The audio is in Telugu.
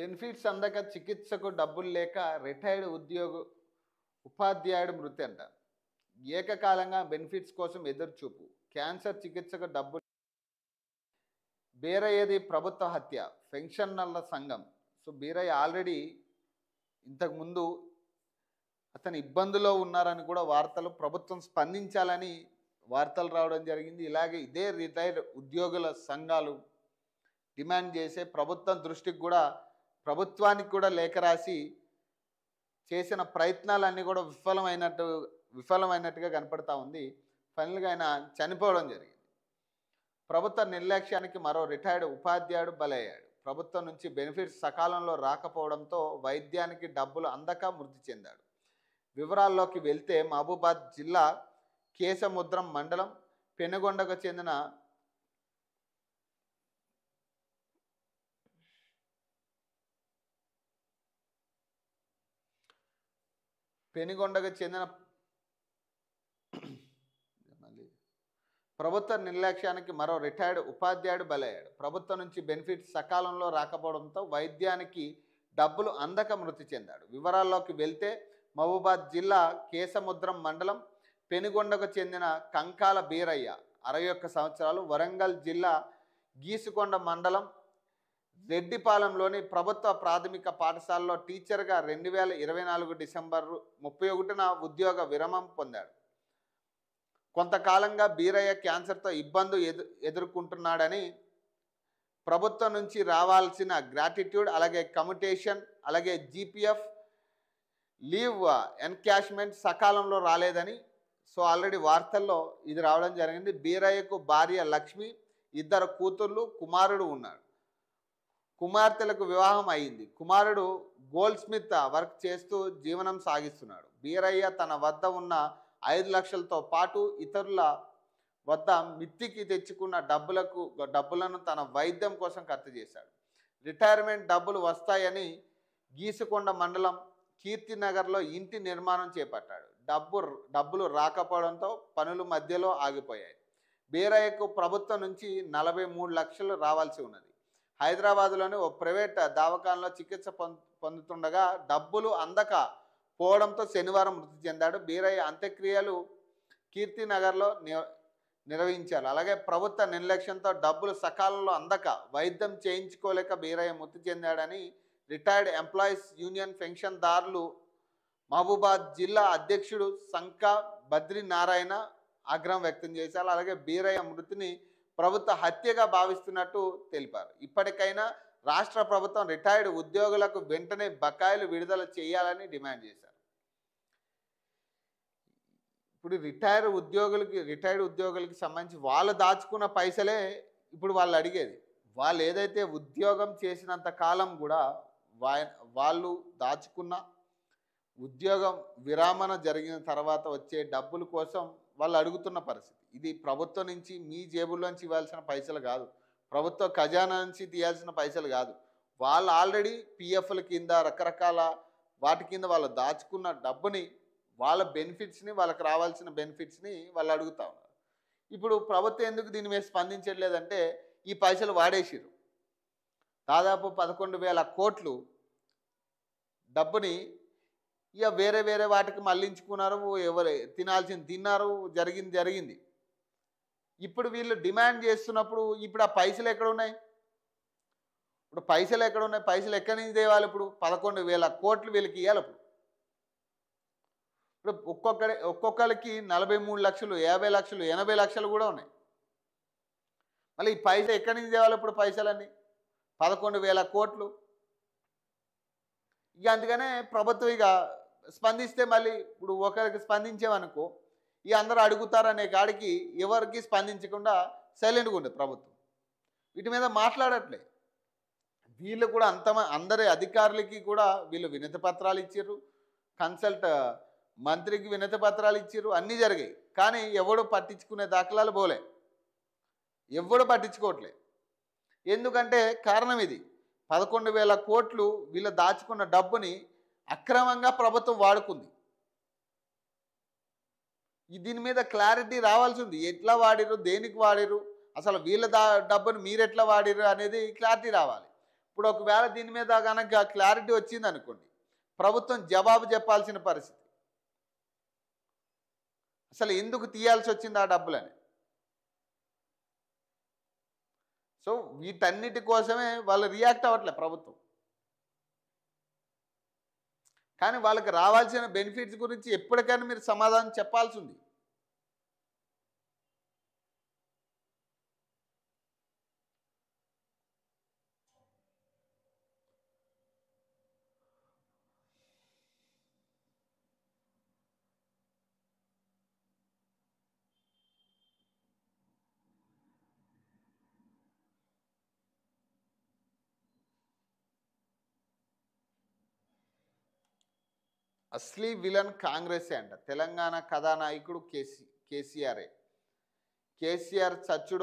బెనిఫిట్స్ అందక చికిత్సకు డబ్బులు లేక రిటైర్డ్ ఉపాధ్యాయుడు మృతి అంట. ఏకకాలంగా బెనిఫిట్స్ కోసం ఎదురుచూపు. క్యాన్సర్ చికిత్సకు డబ్బులు బీరయ్యది ప్రభుత్వ హత్య. పెన్షనర్ల సంఘం. సో బీరయ్య ఆల్రెడీ ఇంతకుముందు అతను ఇబ్బందులో ఉన్నారని కూడా వార్తలు, ప్రభుత్వం స్పందించాలని వార్తలు రావడం జరిగింది. ఇలాగే ఇదే రిటైర్డ్ ఉద్యోగుల సంఘాలు డిమాండ్ చేసే ప్రభుత్వానికి కూడా లేఖ రాసి చేసిన ప్రయత్నాలన్నీ కూడా విఫలమైనట్టుగా కనపడతా ఉంది. ఫైనల్గా ఆయన చనిపోవడం జరిగింది. ప్రభుత్వ నిర్లక్ష్యానికి మరో రిటైర్డ్ ఉపాధ్యాయుడు బలయ్యాడు. ప్రభుత్వం నుంచి బెనిఫిట్స్ సకాలంలో రాకపోవడంతో వైద్యానికి డబ్బులు అందక మృతి చెందాడు. వివరాల్లోకి వెళ్తే మహబూబాద్ జిల్లా కేశముద్రం మండలం పెనుగొండకు చెందిన ప్రభుత్వ నిర్లక్ష్యానికి మరో రిటైర్డ్ ఉపాధ్యాయుడు బలయ్యాడు. ప్రభుత్వం నుంచి బెనిఫిట్స్ సకాలంలో రాకపోవడంతో వైద్యానికి డబ్బులు అందక మృతి చెందాడు. వివరాల్లోకి వెళ్తే మహబూబాద్ జిల్లా కేశముద్రం మండలం పెనుగొండకు చెందిన కంకాల బీరయ్య 61 సంవత్సరాలు. వరంగల్ జిల్లా గీసుకొండ మండలం రెడ్డిపాలెంలోని ప్రభుత్వ ప్రాథమిక పాఠశాలలో టీచర్గా 2024 డిసెంబర్ 31న ఉద్యోగ విరమణ పొందాడు. కొంతకాలంగా బీరయ్య క్యాన్సర్తో ఎదుర్కొంటున్నాడని, ప్రభుత్వం నుంచి రావాల్సిన గ్రాట్యుటీ అలాగే కమ్యూటేషన్ అలాగే జీపీఎఫ్ లీవ్ ఎన్కాష్మెంట్ సకాలంలో రాలేదని సో ఆల్రెడీ వార్తల్లో ఇది రావడం జరిగింది. బీరయ్యకు భార్య లక్ష్మి, 2 కూతుర్లు, కుమారుడు ఉన్నాడు. కుమార్తెలకు వివాహం అయింది. కుమారుడు గోల్డ్ స్మిత్ వర్క్ చేస్తూ జీవనం సాగిస్తున్నాడు. బీరయ్య తన వద్ద ఉన్న 5 లక్షలతో పాటు ఇతరుల వద్ద మిత్తికి తెచ్చుకున్న డబ్బులను తన వైద్యం కోసం ఖర్చు చేశాడు. రిటైర్మెంట్ డబ్బులు వస్తాయని గీసుకొండ మండలం కీర్తినగర్లో ఇంటి నిర్మాణం చేపట్టాడు. డబ్బులు రాకపోవడంతో పనులు మధ్యలో ఆగిపోయాయి. బీరయ్యకు ప్రభుత్వం నుంచి 43 లక్షలు రావాల్సి ఉన్నది. హైదరాబాద్లోని ఓ ప్రైవేట్ దవాఖానలో చికిత్స పొందుతుండగా డబ్బులు అందక పోవడంతో శనివారం మృతి చెందాడు. బీరయ్య అంత్యక్రియలు కీర్తినగర్లో నిర్వహించారు. అలాగే ప్రభుత్వ నిర్లక్ష్యంతో డబ్బులు సకాలంలో అందక వైద్యం చేయించుకోలేక బీరయ్య మృతి చెందాడని రిటైర్డ్ ఎంప్లాయీస్ యూనియన్ పెన్షన్దారులు మహబూబాద్ జిల్లా అధ్యక్షుడు సంకా బద్రీనారాయణ ఆగ్రహం వ్యక్తం చేశారు. అలాగే బీరయ్య మృతిని ప్రభుత్వ హత్యగా భావిస్తున్నట్టు తెలిపారు. ఇప్పటికైనా రాష్ట్ర ప్రభుత్వం రిటైర్డ్ ఉద్యోగులకు వెంటనే బకాయిలు విడుదల చేయాలని డిమాండ్ చేశారు. ఇప్పుడు రిటైర్డ్ ఉద్యోగులకి సంబంధించి వాళ్ళు దాచుకున్న పైసలే ఇప్పుడు వాళ్ళు అడిగేది. వాళ్ళు ఏదైతే ఉద్యోగం చేసినంత కాలం కూడా వాళ్ళు దాచుకున్న ఉద్యోగం విరామణ జరిగిన తర్వాత వచ్చే డబ్బుల కోసం వాళ్ళు అడుగుతున్న పరిస్థితి. ఇది ప్రభుత్వం నుంచి మీ జేబుల్లోంచి ఇవ్వాల్సిన పైసలు కాదు, ప్రభుత్వ ఖజానా నుంచి తీయాల్సిన పైసలు కాదు. వాళ్ళు ఆల్రెడీ పిఎఫ్ల కింద రకరకాల వాటి కింద వాళ్ళు దాచుకున్న డబ్బుని, వాళ్ళ బెనిఫిట్స్ని, వాళ్ళకి రావాల్సిన బెనిఫిట్స్ని వాళ్ళు అడుగుతూ ఉన్నారు. ఇప్పుడు ప్రభుత్వం ఎందుకు దీని మీద స్పందించట్లేదంటే ఈ పైసలు వాడేసిరు. దాదాపు 11,000 కోట్లు డబ్బుని ఇక వేరే వాటికి మళ్లించుకున్నారు. ఎవరు తినాల్సింది తిన్నారు, జరిగింది. ఇప్పుడు వీళ్ళు డిమాండ్ చేస్తున్నప్పుడు ఇప్పుడు ఆ పైసలు ఎక్కడ ఉన్నాయి? పైసలు ఎక్కడి నుంచి తేవాలి? ఇప్పుడు 11,000 కోట్లు వీళ్ళకి ఇవ్వాలి. ఇప్పుడు ఒక్కొక్కరికి 43 లక్షలు, 50 లక్షలు, 80 లక్షలు కూడా ఉన్నాయి. మళ్ళీ ఈ పైసలు ఎక్కడి నుంచి తేవాలి? ఇప్పుడు పైసలన్నీ 11,000 కోట్లు. ఇక అందుకనే ప్రభుత్వం ఇక స్పందిస్తే మళ్ళీ ఇప్పుడు ఒకరికి స్పందించేవనుకో ఇక అందరూ అడుగుతారనే కాడికి ఎవరికి స్పందించకుండా సైలెంట్గా ఉంది ప్రభుత్వం. వీటి మీద మాట్లాడట్లే. వీళ్ళు కూడా అందరి అధికారులకి కూడా వీళ్ళు వినతి పత్రాలు ఇచ్చారు, మంత్రికి వినతి పత్రాలు ఇచ్చారు, అన్నీ జరిగాయి. కానీ ఎవడు పట్టించుకునే దాఖలాలు పోలే, ఎవడు పట్టించుకోవట్లే. ఎందుకంటే కారణం ఇది, 11,000 కోట్లు వీళ్ళు దాచుకున్న డబ్బుని అక్రమంగా ప్రభుత్వం వాడుకుంది. దీని మీద క్లారిటీ రావాల్సి ఉంది. ఎట్లా వాడిరు, దేనికి వాడిరు, అసలు వీళ్ళ డబ్బుని మీరు ఎట్లా వాడిరు అనేది క్లారిటీ రావాలి. ఇప్పుడు ఒకవేళ దీని మీద కనుక క్లారిటీ వచ్చింది అనుకోండి, ప్రభుత్వం జవాబు చెప్పాల్సిన పరిస్థితి. అసలు ఎందుకు తీయాల్సి వచ్చింది ఆ డబ్బులని? సో వీటన్నిటి కోసమే వాళ్ళు రియాక్ట్ అవ్వట్లే ప్రభుత్వం. కానీ వాళ్ళకి రావాల్సిన బెనిఫిట్స్ గురించి ఎప్పటికైనా మీరు సమాధానం చెప్పాల్సి ఉంది. అసలీ విలన్ కాంగ్రెసే అంట. తెలంగాణ కథానాయకుడు కేసీఆరే. కేసీఆర్ చచ్చుడో